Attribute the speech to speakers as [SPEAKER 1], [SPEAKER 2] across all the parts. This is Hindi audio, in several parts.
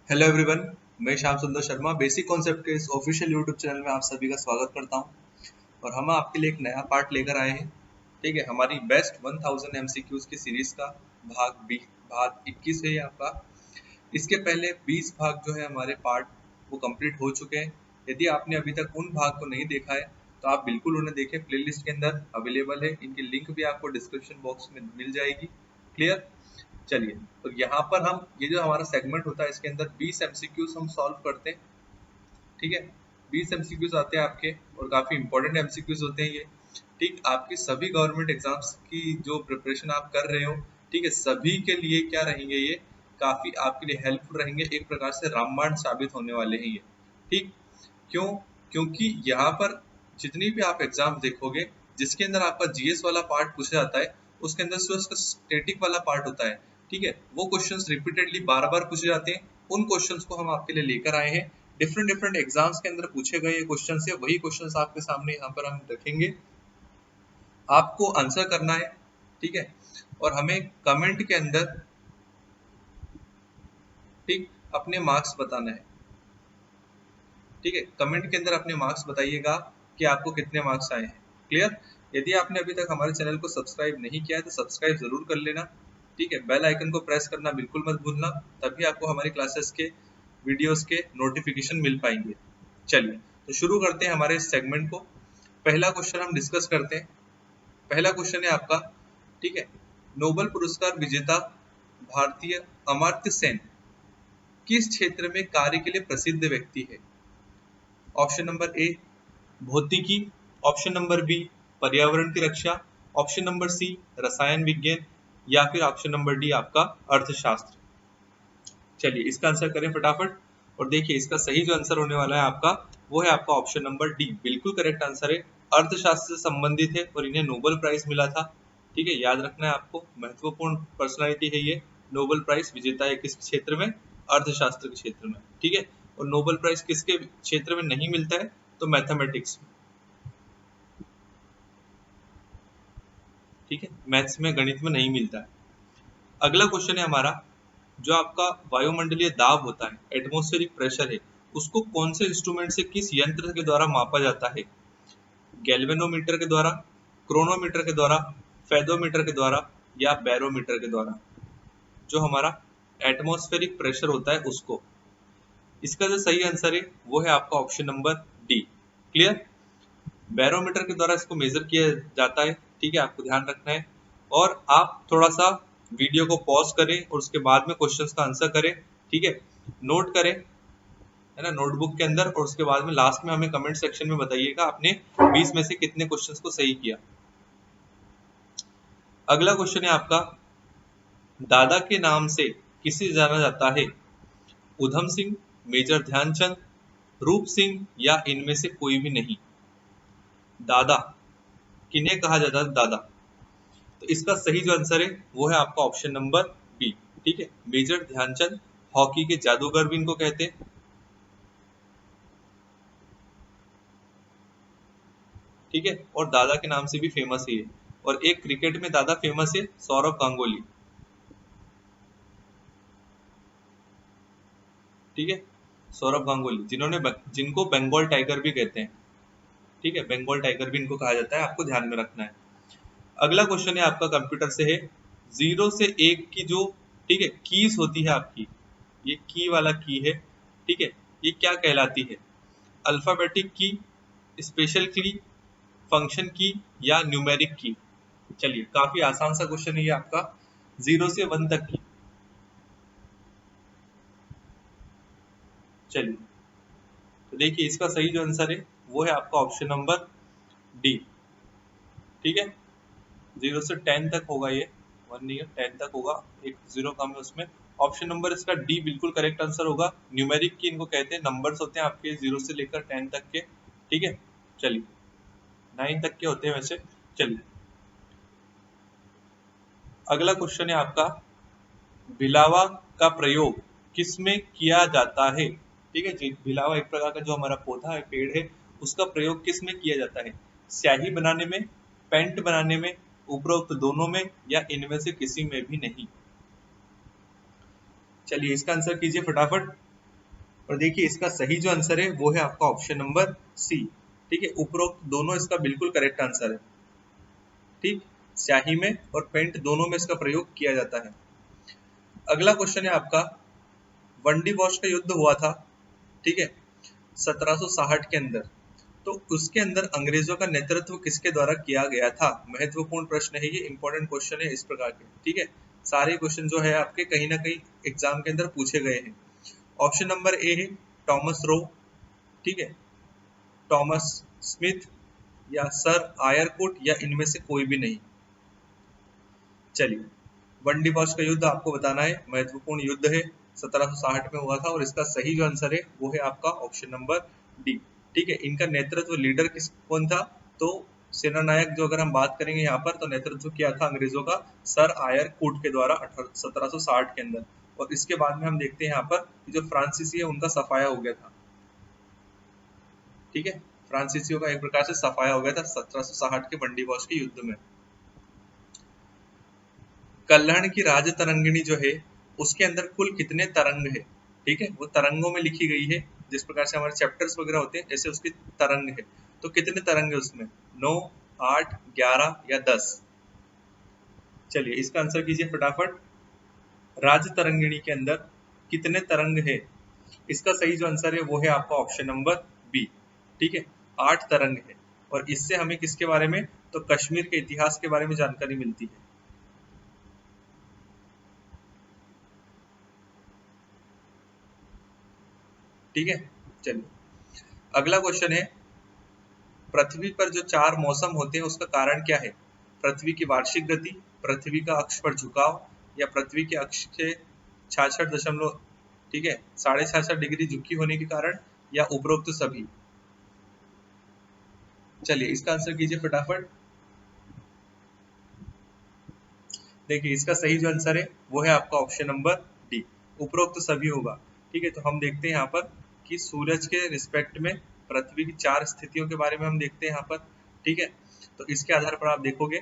[SPEAKER 1] हेलो एवरीवन, मैं श्याम सुंदर शर्मा बेसिक कॉन्सेप्ट के इस ऑफिशियल यूट्यूब चैनल में आप सभी का स्वागत करता हूं। और हम आपके लिए एक नया पार्ट लेकर आए हैं। ठीक है, हमारी बेस्ट 1000 एमसीक्यूज की सीरीज का भाग 21 है ये आपका। इसके पहले 20 भाग जो है हमारे पार्ट वो कंप्लीट हो चुके हैं। यदि आपने अभी तक उन भाग को नहीं देखा है तो आप बिल्कुल उन्हें देखें, प्लेलिस्ट के अंदर अवेलेबल है। इनकी लिंक भी आपको डिस्क्रिप्शन बॉक्स में मिल जाएगी। क्लियर? चलिए, तो यहाँ पर हम ये जो हमारा सेगमेंट होता है इसके अंदर 20 एमसीक्यूज हम सॉल्व करते हैं। ठीक है, 20 एमसीक्यूज आते हैं आपके और काफी इंपॉर्टेंट एमसीक्यूज होते हैं ये। ठीक, आपकी सभी गवर्नमेंट एग्जाम्स की जो प्रिपरेशन आप कर रहे हो, ठीक है, सभी के लिए क्या रहेंगे ये, काफी आपके लिए हेल्पफुल रहेंगे। एक प्रकार से रामबाण साबित होने वाले हैं ये। ठीक, क्यों? क्योंकि यहाँ पर जितनी भी आप एग्जाम देखोगे जिसके अंदर आपका जीएस वाला पार्ट पूछा जाता है, उसके अंदर सिर्फ उसका स्टैटिक वाला पार्ट होता है। ठीक है, वो क्वेश्चंस रिपीटेडली बार बार पूछे जाते हैं। उन क्वेश्चंस को हम आपके लिए लेकर आए हैं। डिफरेंट डिफरेंट एग्जाम्स के अंदर पूछे गए क्वेश्चंस है, वही क्वेश्चंस आपके सामने यहाँ पर हम रखेंगे। आपको आंसर करना है। ठीक है, और हमें कमेंट के अंदर ठीक अपने मार्क्स बताना है। ठीक है, कमेंट के अंदर अपने मार्क्स बताइएगा कि आपको कितने मार्क्स आए हैं। क्लियर? यदि आपने अभी तक हमारे चैनल को सब्सक्राइब नहीं किया है तो सब्सक्राइब जरूर कर लेना। ठीक है, बेल आइकन को प्रेस करना बिल्कुल मत भूलना, तभी आपको हमारी क्लासेस के वीडियोस के नोटिफिकेशन मिल पाएंगे। चलिए, तो शुरू करते हैं हमारे इस सेगमेंट को। पहला क्वेश्चन हम डिस्कस करते हैं। पहला क्वेश्चन है आपका, ठीक है, नोबेल पुरस्कार विजेता भारतीय अमर्त्य सेन किस क्षेत्र में कार्य के लिए प्रसिद्ध व्यक्ति है? ऑप्शन नंबर ए भौतिकी, ऑप्शन नंबर बी पर्यावरण की रक्षा, ऑप्शन नंबर सी रसायन विज्ञान, या फिर ऑप्शन नंबर डी आपका अर्थशास्त्र। चलिए, इसका आंसर करें फटाफट। और देखिए, इसका सही जो आंसर होने वाला है आपका, वो है आपका ऑप्शन नंबर डी। बिल्कुल करेक्ट आंसर है। अर्थशास्त्र से संबंधित है और इन्हें नोबेल प्राइज मिला था। ठीक है, याद रखना है आपको, महत्वपूर्ण पर्सनालिटी है ये। नोबेल प्राइज विजेता है किस क्षेत्र में? अर्थशास्त्र के क्षेत्र में। ठीक है, और नोबेल प्राइज किसके क्षेत्र में नहीं मिलता है? तो मैथमेटिक्स में। ठीक है, मैथ्स में, गणित में नहीं मिलता है। अगला क्वेश्चन है हमारा, जो आपका वायुमंडलीय दाब होता है, एटमॉस्फेरिक प्रेशर है, उसको कौन से इंस्ट्रूमेंट से, किस यंत्र के द्वारा मापा जाता है? गैल्वेनोमीटर के द्वारा, क्रोनोमीटर के द्वारा, फेदोमीटर के द्वारा, या बैरोमीटर के द्वारा? जो हमारा एटमॉस्फेरिक प्रेशर होता है उसको। इसका जो सही आंसर है वो है आपका option number D. Clear? Barometer के द्वारा इसको मेजर किया जाता है। ठीक है, आपको ध्यान रखना है। और आप थोड़ा सा वीडियो को पॉज करें और उसके बाद में क्वेश्चंस का आंसर करें। ठीक है, नोट करें, है ना, नोटबुक के अंदर। और उसके बाद में लास्ट में हमें कमेंट सेक्शन में बताइएगा आपने 20 में से कितने क्वेश्चंस को सही किया। अगला क्वेश्चन है आपका, दादा के नाम से किसे जाना जाता है? उधम सिंह, मेजर ध्यानचंद, रूप सिंह, या इनमें से कोई भी नहीं? दादा किन्हें कहा जाता है? दादा। तो इसका सही जो आंसर है वो है आपका ऑप्शन नंबर बी। ठीक है, मेजर ध्यानचंद, हॉकी के जादूगर भी इनको कहते हैं। ठीक है, और दादा के नाम से भी फेमस है ये। और एक क्रिकेट में दादा फेमस है, सौरव गांगुली। ठीक है, सौरव गांगुली, जिनको बंगाल टाइगर भी कहते हैं। ठीक है, बंगाल टाइगर भी इनको कहा जाता है, आपको ध्यान में रखना है। अगला क्वेश्चन है आपका, कंप्यूटर से है। 0 से 1 की जो, ठीक है, कीज होती है आपकी, ये की वाला की है। ठीक है, ये क्या कहलाती है? अल्फाबेटिक की, स्पेशल की, फंक्शन की, या न्यूमेरिक की? चलिए, काफी आसान सा क्वेश्चन है ये आपका, 0 से 1 तक की। चलिए, तो देखिए, इसका सही जो आंसर है वो है आपका ऑप्शन नंबर डी। ठीक है, 0 से 10 तक होगा ये, 1 नहीं है, 10 तक होगा, एक 0 कम है उसमें। ऑप्शन नंबर इसका डी बिल्कुल करेक्ट आंसर होगा। न्यूमेरिक की इनको कहते हैं, नंबर्स होते हैं आपके 0 से लेकर 10 तक के। ठीक है, चलिए, 9 तक के होते हैं वैसे। चलिए, अगला क्वेश्चन है आपका, भिलावा का प्रयोग किसमें किया जाता है? ठीक है जी, भिलावा एक प्रकार का जो हमारा पौधा है, पेड़ है, उसका प्रयोग किस में किया जाता है? स्याही बनाने में, पेंट बनाने में, उपरोक्त दोनों में, या इनमें से किसी में भी नहीं? चलिए, इसका आंसर कीजिए फटाफट। और देखिए इसका सही जो आंसर है वो है आपका ऑप्शन नंबर सी। ठीक है, उपरोक्त दोनों इसका बिल्कुल करेक्ट आंसर है। ठीक, स्याही में और पेंट दोनों में इसका प्रयोग किया जाता है। अगला क्वेश्चन है आपका, वंडी वॉश का युद्ध हुआ था, ठीक है, 1760 के अंदर, तो उसके अंदर अंग्रेजों का नेतृत्व किसके द्वारा किया गया था? महत्वपूर्ण प्रश्न है ये, इंपॉर्टेंट क्वेश्चन है इस प्रकार के। ठीक है, सारे क्वेश्चन जो है आपके कहीं ना कहीं एग्जाम के अंदर पूछे गए हैं। ऑप्शन नंबर ए है टॉमस रो, ठीक है, टॉमस स्मिथ या सर आयरकुट या इनमें से कोई भी नहीं। चलिए, वन डिवॉर्स का युद्ध आपको बताना है, महत्वपूर्ण युद्ध है, 1760 में हुआ था और इसका सही जो आंसर है वो है आपका ऑप्शन नंबर डी। ठीक है, इनका नेतृत्व लीडर कौन था? तो सेना नायक जो अगर हम बात करेंगे यहाँ पर, तो नेतृत्व किया था अंग्रेजों का सर आयर कूट के द्वारा 1760 के अंदर। और इसके बाद में हम देखते हैं यहाँ पर जो फ्रांसीसी है उनका सफाया हो गया था। ठीक है, फ्रांसीसियों का एक प्रकार से सफाया हो गया था 1760 के बंडी वॉश के युद्ध में। कल्याण की राज तरंगिणी जो है उसके अंदर कुल कितने तरंग है? ठीक है, वो तरंगों में लिखी गई है, जिस प्रकार से हमारे चैप्टर्स वगैरह होते हैं ऐसे उसकी तरंग है। तो कितने तरंग है उसमें? 9, 8, 11 या 10? चलिए इसका आंसर कीजिए फटाफट। राज तरंगिणी के अंदर कितने तरंग है? इसका सही जो आंसर है वो है आपका ऑप्शन नंबर बी। ठीक है, 8 तरंग है। और इससे हमें किसके बारे में? तो कश्मीर के इतिहास के बारे में जानकारी मिलती है। ठीक है, चलिए अगला क्वेश्चन है, पृथ्वी पर जो 4 मौसम होते हैं उसका कारण क्या है? पृथ्वी की वार्षिक गति, पृथ्वी का अक्ष पर झुकाव या पृथ्वी के अक्ष के 66 ठीक है 66.5 डिग्री झुकी होने के कारण या उपरोक्त सभी? चलिए इसका आंसर कीजिए फटाफट। देखिए इसका सही जो आंसर है वो है आपका ऑप्शन नंबर डी, उपरोक्त सभी होगा। ठीक है, तो हम देखते हैं यहाँ पर कि सूरज के रिस्पेक्ट में पृथ्वी की 4 स्थितियों के बारे में हम देखते हैं यहाँ पर। ठीक है, तो इसके आधार पर आप देखोगे,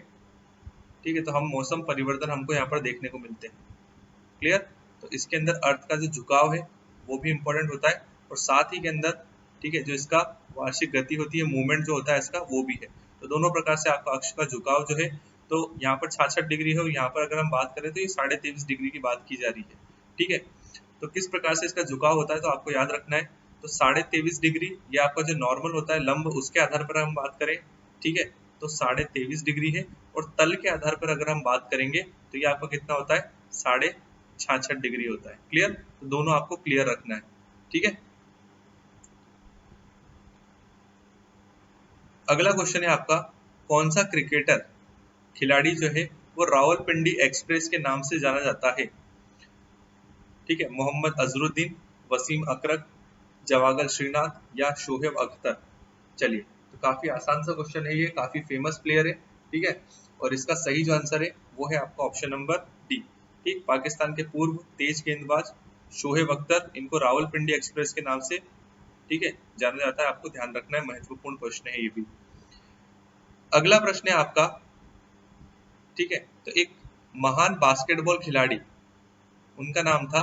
[SPEAKER 1] ठीक है, तो हम मौसम परिवर्तन हमको यहाँ पर देखने को मिलते हैं। क्लियर? तो इसके अंदर अर्थ का जो झुकाव है वो भी इंपॉर्टेंट होता है, और साथ ही के अंदर ठीक है जो इसका वार्षिक गति होती है, मूवमेंट जो होता है इसका, वो भी है। तो दोनों प्रकार से आपका अक्ष का झुकाव जो है, तो यहाँ पर 66 डिग्री है और यहाँ पर अगर हम बात करें तो ये 23.5 डिग्री की बात की जा रही है। ठीक है, तो किस प्रकार से इसका झुकाव होता है तो आपको याद रखना है। तो 23.5 डिग्री ये आपका जो नॉर्मल होता है लंब, उसके आधार पर हम बात करें, ठीक है, तो 23.5 डिग्री है। और तल के आधार पर अगर हम बात करेंगे तो ये आपका कितना होता है? 66.5 डिग्री होता है। क्लियर? तो दोनों आपको क्लियर रखना है। ठीक है, अगला क्वेश्चन है आपका, कौन सा क्रिकेटर खिलाड़ी जो है वो रावलपिंडी एक्सप्रेस के नाम से जाना जाता है? ठीक है, मोहम्मद अजरुद्दीन, वसीम अकरम, जवागल श्रीनाथ या शोहेब अख्तर? चलिए, तो काफी आसान सा क्वेश्चन है ये, काफी फेमस प्लेयर है। ठीक है, और इसका सही जो आंसर है वो है आपका ऑप्शन नंबर डी। ठीक, पाकिस्तान के पूर्व तेज गेंदबाज शोहेब अख्तर, इनको रावलपिंडी एक्सप्रेस के नाम से ठीक है जाना जाता है। आपको ध्यान रखना है, महत्वपूर्ण प्रश्न है ये भी। अगला प्रश्न है आपका, ठीक है, तो एक महान बास्केटबॉल खिलाड़ी, उनका नाम था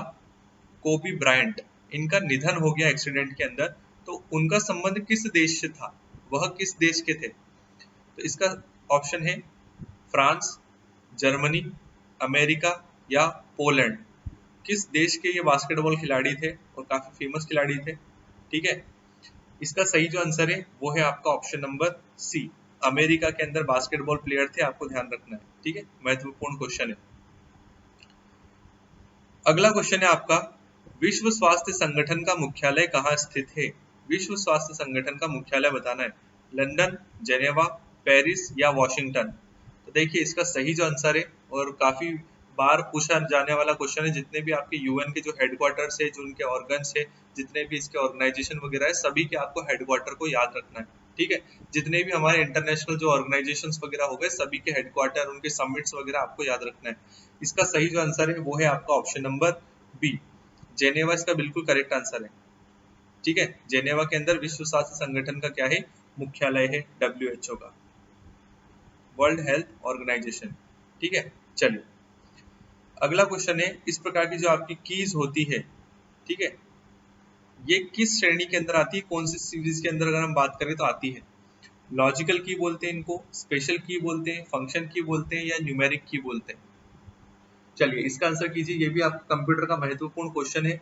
[SPEAKER 1] कोबी ब्रायंट, इनका निधन हो गया एक्सीडेंट के अंदर, तो उनका संबंध किस देश से था? वह किस देश के थे? तो इसका ऑप्शन है फ्रांस, जर्मनी, अमेरिका या पोलैंड। किस देश के ये बास्केटबॉल खिलाड़ी थे और काफी फेमस खिलाड़ी थे? ठीक है, इसका सही जो आंसर है वो है आपका ऑप्शन नंबर सी, अमेरिका के अंदर बास्केटबॉल प्लेयर थे। आपको ध्यान रखना है। ठीक है, महत्वपूर्ण क्वेश्चन है। अगला क्वेश्चन है आपका, विश्व स्वास्थ्य संगठन का मुख्यालय कहाँ स्थित है? विश्व स्वास्थ्य संगठन का मुख्यालय बताना है, लंदन, जेनेवा, पेरिस या वॉशिंगटन? तो देखिए इसका सही जो आंसर है, और काफी बार पूछा जाने वाला क्वेश्चन है, जितने भी आपके यूएन के जो हेडक्वार्टर्स है, जो उनके ऑर्गन्स है, जितने भी इसके ऑर्गेनाइजेशन वगैरह है, सभी के आपको हेडक्वार्टर को याद रखना है। ठीक है, जितने भी हमारे इंटरनेशनल जो ऑर्गेनाइजेशंस वगैरह हो गए, सभी के हेडक्वार्टर, उनके समिट्स वगैरह आपको याद रखना है। इसका सही जो आंसर है वो है आपका ऑप्शन नंबर बी, जेनेवा इसका बिल्कुल करेक्ट आंसर है। ठीक है, जेनेवा के अंदर विश्व स्वास्थ्य संगठन का क्या है? मुख्यालय है, WHO का, वर्ल्ड हेल्थ ऑर्गेनाइजेशन। ठीक है, चलिए अगला क्वेश्चन है, इस प्रकार की जो आपकी कीज होती है, ठीक है, ये किस श्रेणी के अंदर आती है, कौन सी सीरीज के अंदर अगर हम बात करें तो आती है? लॉजिकल की बोलते हैं इनको, स्पेशल की बोलते हैं, फंक्शन की बोलते हैं, या न्यूमेरिक की बोलते हैं? चलिए इसका आंसर कीजिए, ये भी आपका कंप्यूटर का महत्वपूर्ण क्वेश्चन है।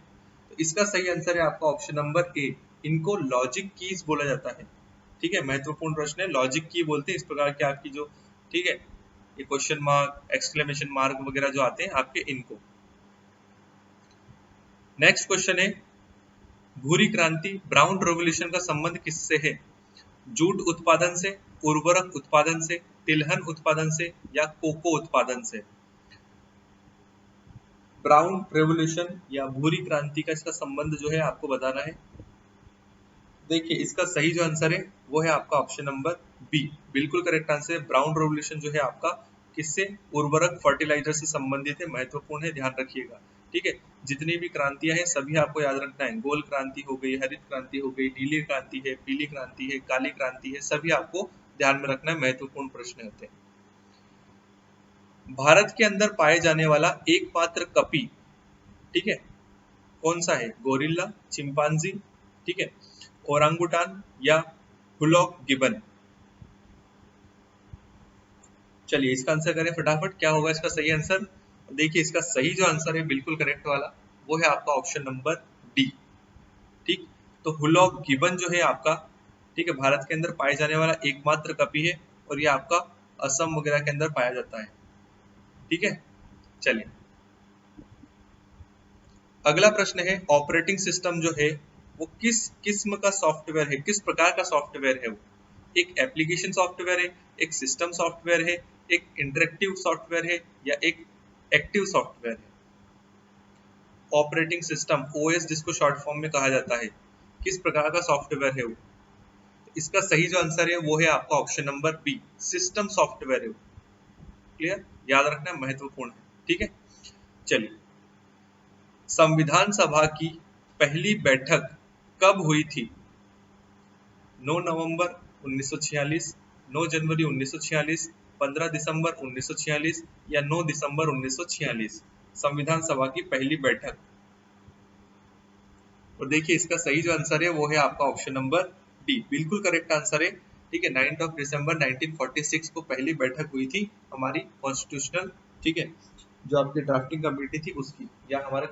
[SPEAKER 1] तो इसका सही आंसर है आपका ऑप्शन नंबर ए, इनको लॉजिक कीज बोला जाता है। ठीक है, महत्वपूर्ण प्रश्न है, लॉजिक की बोलते हैं इस प्रकार के आपकी जो, ठीक है, ये क्वेश्चन मार्क, एक्सक्लेमेशन मार्क वगैरह जो आते हैं आपके, इनको। नेक्स्ट क्वेश्चन है, भूरी क्रांति, ब्राउन रेवोल्यूशन का संबंध किससे है? जूट उत्पादन से, उर्वरक उत्पादन से, तिलहन उत्पादन से, या कोको उत्पादन से? ब्राउन रेवोल्यूशन या भूरी क्रांति का इसका संबंध जो है आपको बताना है। देखिए इसका सही जो आंसर है वो है आपका ऑप्शन नंबर बी, बिल्कुल करेक्ट आंसर है। ब्राउन रेवोल्यूशन जो है आपका किससे, उर्वरक फर्टिलाइजर से संबंधित है, महत्वपूर्ण है, ध्यान रखिएगा। ठीक है, जितनी भी क्रांतियां हैं सभी आपको याद रखना है, गोल क्रांति हो गई, हरित क्रांति हो गई, नीली क्रांति है, पीली क्रांति है, काली क्रांति है, सभी आपको ध्यान में रखना है, महत्वपूर्ण प्रश्न होते हैं। भारत के अंदर पाए जाने वाला एकमात्र कपी, ठीक है, कौन सा है? गोरिल्ला, चिंपांजी, ठीक है, ओरांगुटान, या हुलॉक गिबन? चलिए इसका आंसर करें फटाफट, क्या होगा इसका सही आंसर? देखिए इसका सही जो आंसर है बिल्कुल करेक्ट वाला, वो है आपका ऑप्शन नंबर डी। ठीक, तो हुलॉक गिबन जो है आपका, ठीक है, भारत के अंदर पाए जाने वाला एकमात्र कपी है, और ये आपका असम वगैरह के अंदर पाया जाता है। ठीक है, चलिए अगला प्रश्न है, ऑपरेटिंग सिस्टम जो है वो किस किस्म का सॉफ्टवेयर है, किस प्रकार का सॉफ्टवेयर है वो? एक एप्लीकेशन सॉफ्टवेयर है, एक सिस्टम सॉफ्टवेयर है, एक इंटरेक्टिव सॉफ्टवेयर है, या एक एक्टिव सॉफ्टवेयर है? ऑपरेटिंग सिस्टम, ओएस जिसको शॉर्ट फॉर्म में कहा जाता है, किस प्रकार का सॉफ्टवेयर है वो? इसका सही जो आंसर है वो है आपका option number B, system software है वो। क्लियर, याद रखना महत्वपूर्ण है। ठीक है, चलिए संविधान सभा की पहली बैठक कब हुई थी? 9 नवंबर 1946, 9 जनवरी 1946, 15 दिसंबर 1946, या 9 दिसंबर 1946? संविधान सभा की पहली बैठक। और देखिए इसका सही जो आंसर है वो है आपका ऑप्शन नंबर डी, बिल्कुल करेक्ट आंसर है। ठीक है, 9 दिसंबर 1946 को पहली बैठक हुई थी हमारी कॉन्स्टिट्यूशनल, ठीक है, जो आपकी ड्राफ्टिंग कमेटी थी उसकी, या हमारा,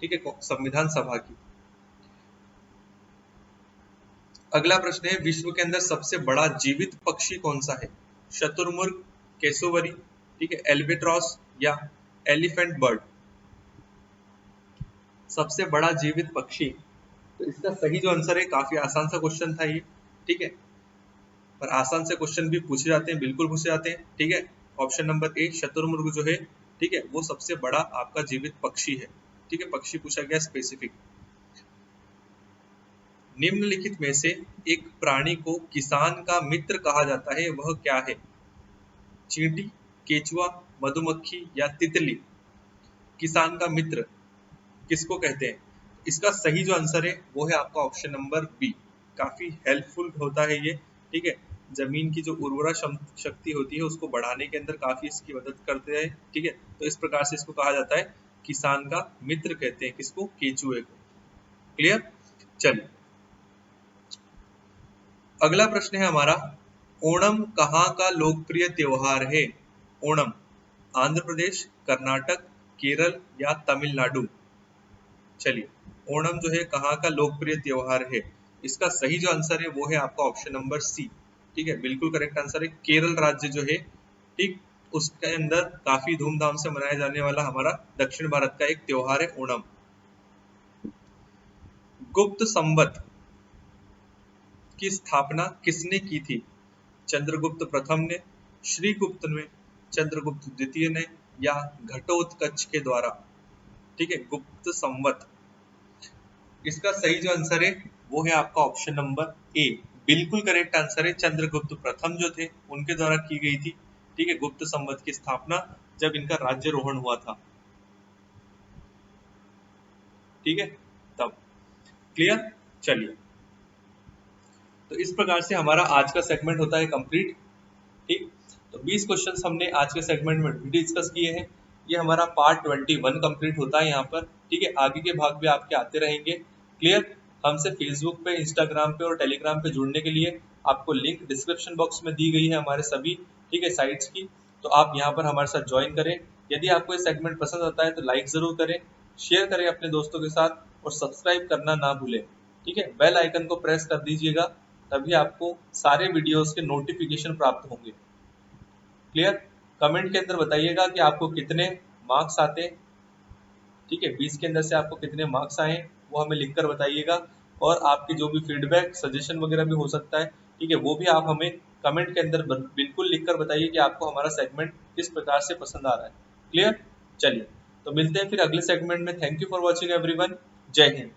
[SPEAKER 1] ठीक है, संविधान सभा की। अगला प्रश्न है, विश्व के अंदर सबसे बड़ा जीवित पक्षी कौन सा है? शतुरमुर्ग, केसोवरी, ठीक है, एल्बेट्रॉस, या एलिफेंट बर्ड? सबसे बड़ा जीवित पक्षी, तो इसका सही जो आंसर है, काफी आसान सा क्वेश्चन था ये, ठीक है, पर आसान से क्वेश्चन भी पूछे जाते हैं, बिल्कुल पूछे जाते हैं। ठीक है, ऑप्शन नंबर ए शतुरमुर्ग जो है, ठीक है, वो सबसे बड़ा आपका जीवित पक्षी है। ठीक है, पक्षी पूछा गया स्पेसिफिक। निम्नलिखित में से एक प्राणी को किसान का मित्र कहा जाता है, वह क्या है? चींटी, केचुआ, मधुमक्खी, या तितली? किसान का मित्र किसको कहते हैं? इसका सही जो आंसर है वो है आपका ऑप्शन नंबर बी, काफी हेल्पफुल होता है ये। ठीक है, जमीन की जो उर्वरा शक्ति होती है उसको बढ़ाने के अंदर काफी इसकी मदद करते हैं। ठीक है, तो इस प्रकार से इसको कहा जाता है किसान का मित्र कहते हैं, किसको? केचुए को। क्लियर, चलिए अगला प्रश्न है हमारा, ओणम कहाँ का लोकप्रिय त्योहार है? ओणम आंध्र प्रदेश, कर्नाटक, केरल, या तमिलनाडु? चलिए ओणम जो है कहाँ का लोकप्रिय त्योहार है? इसका सही जो आंसर है वो है आपका ऑप्शन नंबर सी। ठीक है, बिल्कुल करेक्ट आंसर है, केरल राज्य जो है, ठीक, उसके अंदर काफी धूमधाम से मनाया जाने वाला हमारा दक्षिण भारत का एक त्योहार है ओणम। गुप्त संवत की स्थापना किसने की थी? चंद्रगुप्त प्रथम ने, श्रीगुप्त ने, चंद्रगुप्त द्वितीय ने, या घटोत्कच के द्वारा? ठीक है, गुप्त संवत, इसका सही जो आंसर है वो है आपका ऑप्शन नंबर ए, बिल्कुल करेक्ट आंसर है, चंद्रगुप्त प्रथम जो थे उनके द्वारा की गई थी। ठीक है, गुप्त संवत की स्थापना जब इनका राज्यरोहण हुआ था। ठीक है, तब। क्लियर, चलिए तो इस प्रकार से हमारा आज का सेगमेंट होता है कंप्लीट। ठीक, तो 20 क्वेश्चंस हमने आज के सेगमेंट में भी डिस्कस किए हैं। ये हमारा पार्ट 21 कंप्लीट होता है यहाँ पर। ठीक है, आगे के भाग भी आपके आते रहेंगे। क्लियर, हमसे फेसबुक पे, इंस्टाग्राम पे और टेलीग्राम पे जुड़ने के लिए आपको लिंक डिस्क्रिप्शन बॉक्स में दी गई है हमारे सभी, ठीक है, साइट्स की। तो आप यहाँ पर हमारे साथ ज्वाइन करें। यदि आपको ये सेगमेंट पसंद आता है तो लाइक ज़रूर करें, शेयर करें अपने दोस्तों के साथ और सब्सक्राइब करना ना भूलें, ठीक है। बेल आइकन को प्रेस कर दीजिएगा, तभी आपको सारे वीडियोस के नोटिफिकेशन प्राप्त होंगे। क्लियर? कमेंट के अंदर बताइएगा कि आपको कितने मार्क्स आते हैं, ठीक है, 20 के अंदर से आपको कितने मार्क्स आए वो हमें लिखकर बताइएगा। और आपके जो भी फीडबैक, सजेशन वगैरह भी हो सकता है, ठीक है, वो भी आप हमें कमेंट के अंदर बिल्कुल लिखकर बताइए कि आपको हमारा सेगमेंट किस प्रकार से पसंद आ रहा है। क्लियर? चलिए, तो मिलते हैं फिर अगले सेगमेंट में। Thank you for watching everyone. जय हिंद।